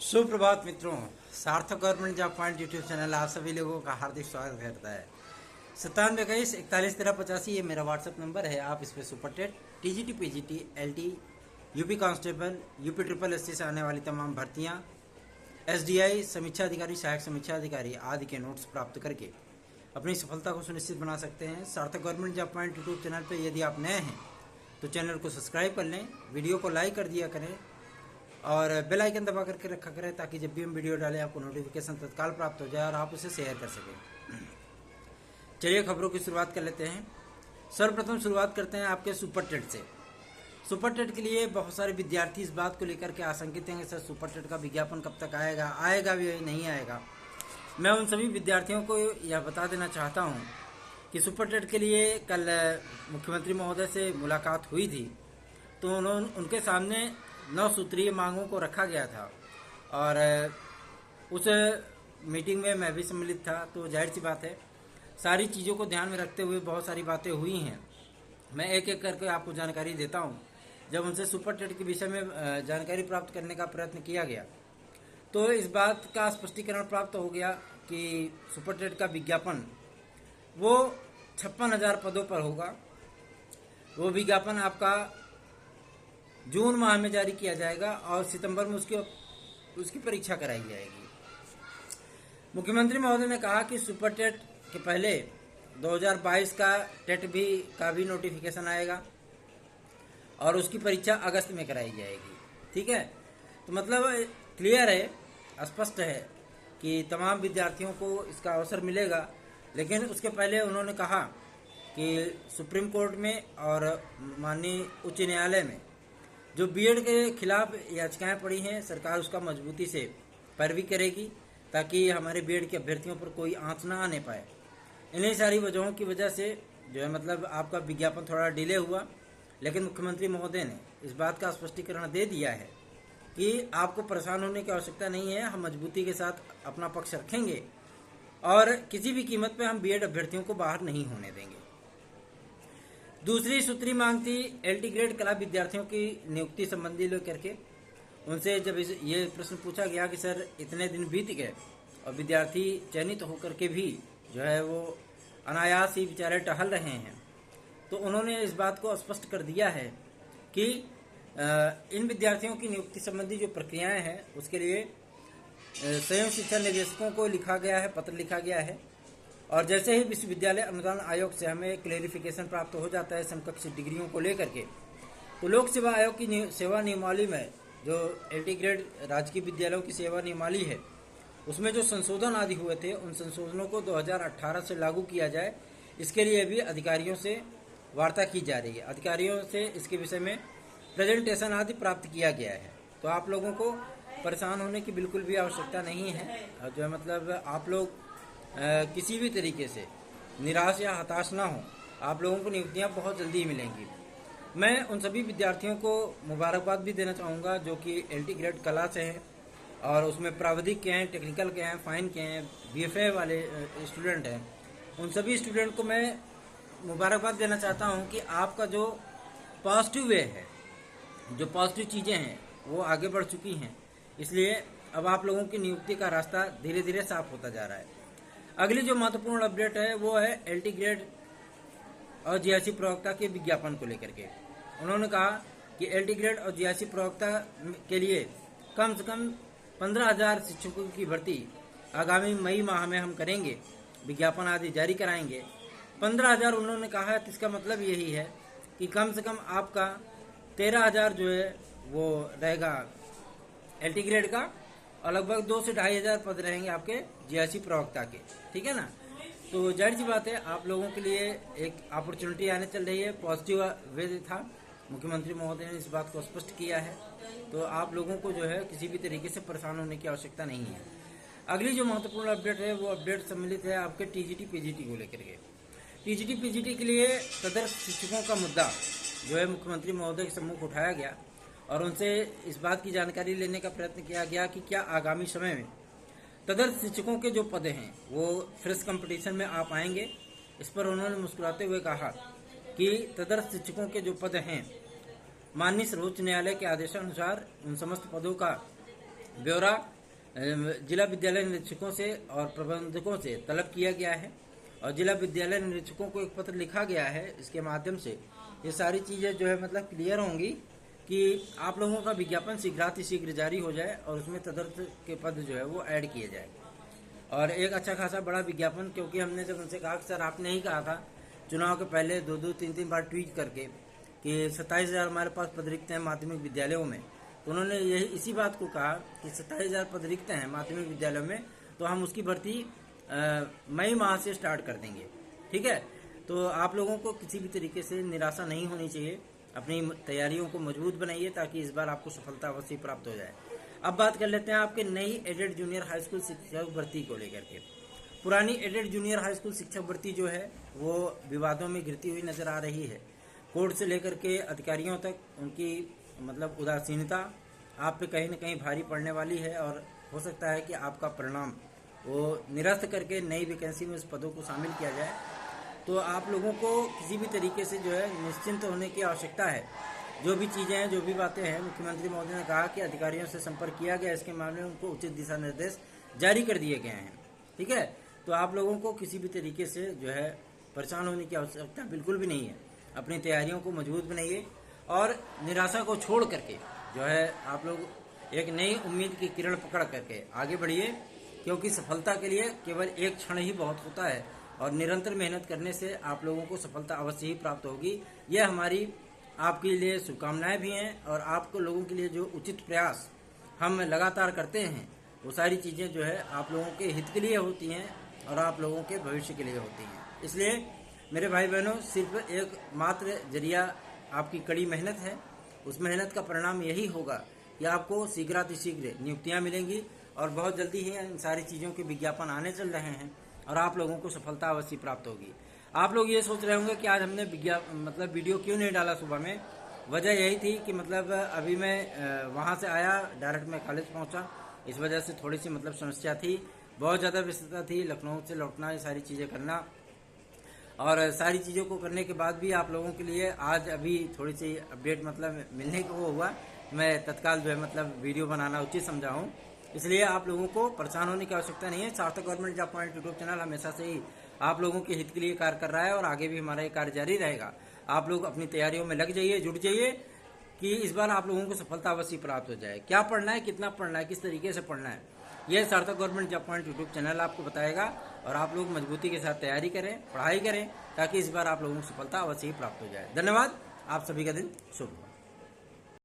सुप्रभात मित्रों, सार्थक government job point YouTube channel आप सभी लोगों का हार्दिक स्वागत करता है। 9721411385 ये मेरा व्हाट्सएप नंबर है। आप इस पर super TET, TGT, PGT, LT, UP constable, UP triple SC से आने वाली तमाम भर्तियां, एसडीआई, समीक्षा अधिकारी, सहायक समीक्षा अधिकारी आदि के नोट्स प्राप्त करके अपनी सफलता को सुनिश्चित बना सकते हैं। सार्थक government job point YouTube channel पर यदि आप नए हैं तो चैनल को सब्सक्राइब कर लें, वीडियो को लाइक कर दिया करें और बेल आइकन दबा करके रखा करें ताकि जब भी हम वीडियो डालें आपको नोटिफिकेशन तत्काल प्राप्त हो जाए और आप उसे शेयर कर सकें। चलिए खबरों की शुरुआत कर लेते हैं। सर्वप्रथम शुरुआत करते हैं आपके सुपर टेट से। सुपर टेट के लिए बहुत सारे विद्यार्थी इस बात को लेकर के आशंकित हैं कि सर सुपर टेट का विज्ञापन कब तक आएगा भी नहीं आएगा। मैं उन सभी विद्यार्थियों को यह बता देना चाहता हूँ कि सुपर टेट के लिए कल मुख्यमंत्री महोदय से मुलाकात हुई थी, तो उनके सामने 9 सूत्रीय मांगों को रखा गया था और उस मीटिंग में मैं भी सम्मिलित था। तो जाहिर सी बात है सारी चीज़ों को ध्यान में रखते हुए बहुत सारी बातें हुई हैं। मैं एक एक करके आपको जानकारी देता हूं। जब उनसे सुपर टेट के विषय में जानकारी प्राप्त करने का प्रयत्न किया गया तो इस बात का स्पष्टीकरण प्राप्त हो गया कि सुपर टेट का विज्ञापन वो 56,000 पदों पर होगा। वो विज्ञापन आपका जून माह में जारी किया जाएगा और सितंबर में उसकी परीक्षा कराई जाएगी। मुख्यमंत्री महोदय ने कहा कि सुपर टेट के पहले 2022 का टेट का भी नोटिफिकेशन आएगा और उसकी परीक्षा अगस्त में कराई जाएगी। ठीक है, तो मतलब क्लियर है, स्पष्ट है कि तमाम विद्यार्थियों को इसका अवसर मिलेगा। लेकिन उसके पहले उन्होंने कहा कि सुप्रीम कोर्ट में और माननीय उच्च न्यायालय में जो बीएड के खिलाफ याचिकाएं पड़ी हैं, सरकार उसका मजबूती से पैरवी करेगी ताकि हमारे बीएड के अभ्यर्थियों पर कोई आंच ना आने पाए। इन्हीं सारी वजहों की वजह से जो है मतलब आपका विज्ञापन थोड़ा डिले हुआ, लेकिन मुख्यमंत्री महोदय ने इस बात का स्पष्टीकरण दे दिया है कि आपको परेशान होने की आवश्यकता नहीं है। हम मजबूती के साथ अपना पक्ष रखेंगे और किसी भी कीमत पर हम बीएड अभ्यर्थियों को बाहर नहीं होने देंगे। दूसरी सूत्री मांग थी एलटी ग्रेड कला विद्यार्थियों की नियुक्ति संबंधी लेकर के। उनसे जब ये प्रश्न पूछा गया कि सर इतने दिन बीत गए और विद्यार्थी चयनित होकर के भी जो है वो अनायास ही बेचारे टहल रहे हैं, तो उन्होंने इस बात को स्पष्ट कर दिया है कि इन विद्यार्थियों की नियुक्ति संबंधी जो प्रक्रियाएं हैं उसके लिए संयुक्त शिक्षा निदेशकों को लिखा गया है, पत्र लिखा गया है और जैसे ही विश्वविद्यालय अनुदान आयोग से हमें क्लेरिफिकेशन प्राप्त हो जाता है समकक्ष डिग्रियों को लेकर के, तो लोक सेवा आयोग की सेवा नियमावली में जो एलटी ग्रेड राजकीय विद्यालयों की सेवा नियमावली है उसमें जो संशोधन आदि हुए थे उन संशोधनों को 2018 से लागू किया जाए, इसके लिए भी अधिकारियों से वार्ता की जा रही है। अधिकारियों से इसके विषय में प्रेजेंटेशन आदि प्राप्त किया गया है। तो आप लोगों को परेशान होने की बिल्कुल भी आवश्यकता नहीं है। जो है मतलब आप लोग किसी भी तरीके से निराश या हताश ना हो। आप लोगों को नियुक्तियां बहुत जल्दी ही मिलेंगी। मैं उन सभी विद्यार्थियों को मुबारकबाद भी देना चाहूँगा जो कि एलटी ग्रेड कला से हैं और उसमें प्राविधिक के हैं, टेक्निकल के हैं, फाइन के हैं, बीएफए वाले स्टूडेंट हैं। उन सभी स्टूडेंट को मैं मुबारकबाद देना चाहता हूँ कि आपका जो पॉजिटिव वे है, जो पॉजिटिव चीज़ें हैं वो आगे बढ़ चुकी हैं। इसलिए अब आप लोगों की नियुक्ति का रास्ता धीरे धीरे साफ होता जा रहा है। अगली जो महत्वपूर्ण अपडेट है वो है एलटी ग्रेड और जीआईसी प्रवक्ता के विज्ञापन को लेकर के। उन्होंने कहा कि एलटी ग्रेड और जीआईसी प्रवक्ता के लिए कम से कम 15,000 शिक्षकों की भर्ती आगामी मई माह में हम करेंगे, विज्ञापन आदि जारी कराएंगे। 15,000 उन्होंने कहा है, तो इसका मतलब यही है कि कम से कम आपका 13,000 जो है वो रहेगा एलटी ग्रेड का और लगभग 2 से 2,500 पद रहेंगे आपके जीआईसी प्रवक्ता के। ठीक है ना, तो जाहिर सी बात है आप लोगों के लिए एक अपॉर्चुनिटी आने चल रही है। पॉजिटिव वे था, मुख्यमंत्री महोदय ने इस बात को स्पष्ट किया है, तो आप लोगों को जो है किसी भी तरीके से परेशान होने की आवश्यकता नहीं है। अगली जो महत्वपूर्ण अपडेट है वो अपडेट सम्मिलित है आपके टीजीटी पीजीटी को लेकर के। टीजीटी पीजीटी के लिए तदर्थ शिक्षकों का मुद्दा जो है मुख्यमंत्री महोदय के सम्मुख उठाया गया और उनसे इस बात की जानकारी लेने का प्रयत्न किया गया कि क्या आगामी समय में तदर्थ शिक्षकों के जो पद हैं वो फ्रेश कंपटीशन में आ पाएंगे। इस पर उन्होंने मुस्कुराते हुए कहा कि तदर्थ शिक्षकों के जो पद हैं माननीय सर्वोच्च न्यायालय के आदेशानुसार उन समस्त पदों का ब्यौरा जिला विद्यालय निरीक्षकों से और प्रबंधकों से तलब किया गया है और जिला विद्यालय निरीक्षकों को एक पत्र लिखा गया है। इसके माध्यम से ये सारी चीज़ें जो है मतलब क्लियर होंगी कि आप लोगों का विज्ञापन शीघ्र जारी हो जाए और उसमें तदर्थ के पद जो है वो ऐड किए जाए और एक अच्छा खासा बड़ा विज्ञापन, क्योंकि हमने जब उनसे कहा कि सर आपने ही कहा था चुनाव के पहले 2-2, 3-3 बार ट्वीट करके कि 27,000 हमारे पास पद रिक्त हैं माध्यमिक विद्यालयों में, तो उन्होंने यही इसी बात को कहा कि 27,000 पद रिक्त हैं माध्यमिक विद्यालयों में, तो हम उसकी भर्ती मई माह से स्टार्ट कर देंगे। ठीक है, तो आप लोगों को किसी भी तरीके से निराशा नहीं होनी चाहिए, अपनी तैयारियों को मजबूत बनाइए ताकि इस बार आपको सफलता अवश्य प्राप्त हो जाए। अब बात कर लेते हैं आपके नई एडेड जूनियर हाई स्कूल शिक्षक भर्ती को लेकर के। पुरानी एडेड जूनियर हाई स्कूल शिक्षक भर्ती जो है वो विवादों में घिरती हुई नजर आ रही है। कोर्ट से लेकर के अधिकारियों तक उनकी मतलब उदासीनता आप पे कहीं न कहीं भारी पड़ने वाली है और हो सकता है कि आपका परिणाम वो निरस्त करके नई वैकेंसी में उस पदों को शामिल किया जाए। तो आप लोगों को किसी भी तरीके से जो है निश्चिंत होने की आवश्यकता है। जो भी चीज़ें हैं, जो भी बातें हैं, मुख्यमंत्री महोदय ने कहा कि अधिकारियों से संपर्क किया गया, इसके मामले में उनको उचित दिशा निर्देश जारी कर दिए गए हैं। ठीक है, तो आप लोगों को किसी भी तरीके से जो है परेशान होने की आवश्यकता बिल्कुल भी नहीं है। अपनी तैयारियों को मजबूत बनाइए और निराशा को छोड़ करके जो है आप लोग एक नई उम्मीद की किरण पकड़ करके आगे बढ़िए, क्योंकि सफलता के लिए केवल एक क्षण ही बहुत होता है और निरंतर मेहनत करने से आप लोगों को सफलता अवश्य ही प्राप्त होगी। यह हमारी आपके लिए शुभकामनाएं भी हैं और आपको लोगों के लिए जो उचित प्रयास हम लगातार करते हैं वो सारी चीज़ें जो है आप लोगों के हित के लिए होती हैं और आप लोगों के भविष्य के लिए होती हैं। इसलिए मेरे भाई बहनों, सिर्फ एक मात्र जरिया आपकी कड़ी मेहनत है। उस मेहनत का परिणाम यही होगा कि आपको शीघ्र नियुक्तियां मिलेंगी और बहुत जल्दी ही इन सारी चीज़ों के विज्ञापन आने चल रहे हैं और आप लोगों को सफलता अवश्य प्राप्त होगी। आप लोग ये सोच रहे होंगे कि आज हमने मतलब वीडियो क्यों नहीं डाला सुबह में। वजह यही थी कि मतलब अभी मैं वहाँ से आया, डायरेक्ट मैं कॉलेज पहुँचा, इस वजह से थोड़ी सी मतलब समस्या थी, बहुत ज़्यादा व्यस्तता थी, लखनऊ से लौटना, ये सारी चीज़ें करना और सारी चीज़ों को करने के बाद भी आप लोगों के लिए आज अभी थोड़ी सी अपडेट मतलब मिलने को हुआ, मैं तत्काल जो है मतलब वीडियो बनाना उचित समझा हूँ। इसलिए आप लोगों को परेशान होने की आवश्यकता नहीं है। सार्थक government job point YouTube channel हमेशा से ही आप लोगों के हित के लिए कार्य कर रहा है और आगे भी हमारा ये कार्य जारी रहेगा। आप लोग अपनी तैयारियों में लग जाइए, जुट जाइए कि इस बार आप लोगों को सफलता अवश्य प्राप्त हो जाए। क्या पढ़ना है, कितना पढ़ना है, किस तरीके से पढ़ना है, यह सार्थक government job point YouTube channel आपको बताएगा और आप लोग मजबूती के साथ तैयारी करें, पढ़ाई करें ताकि इस बार आप लोगों को सफलता अवश्य ही प्राप्त हो जाए। धन्यवाद, आप सभी का दिन शुभ हो।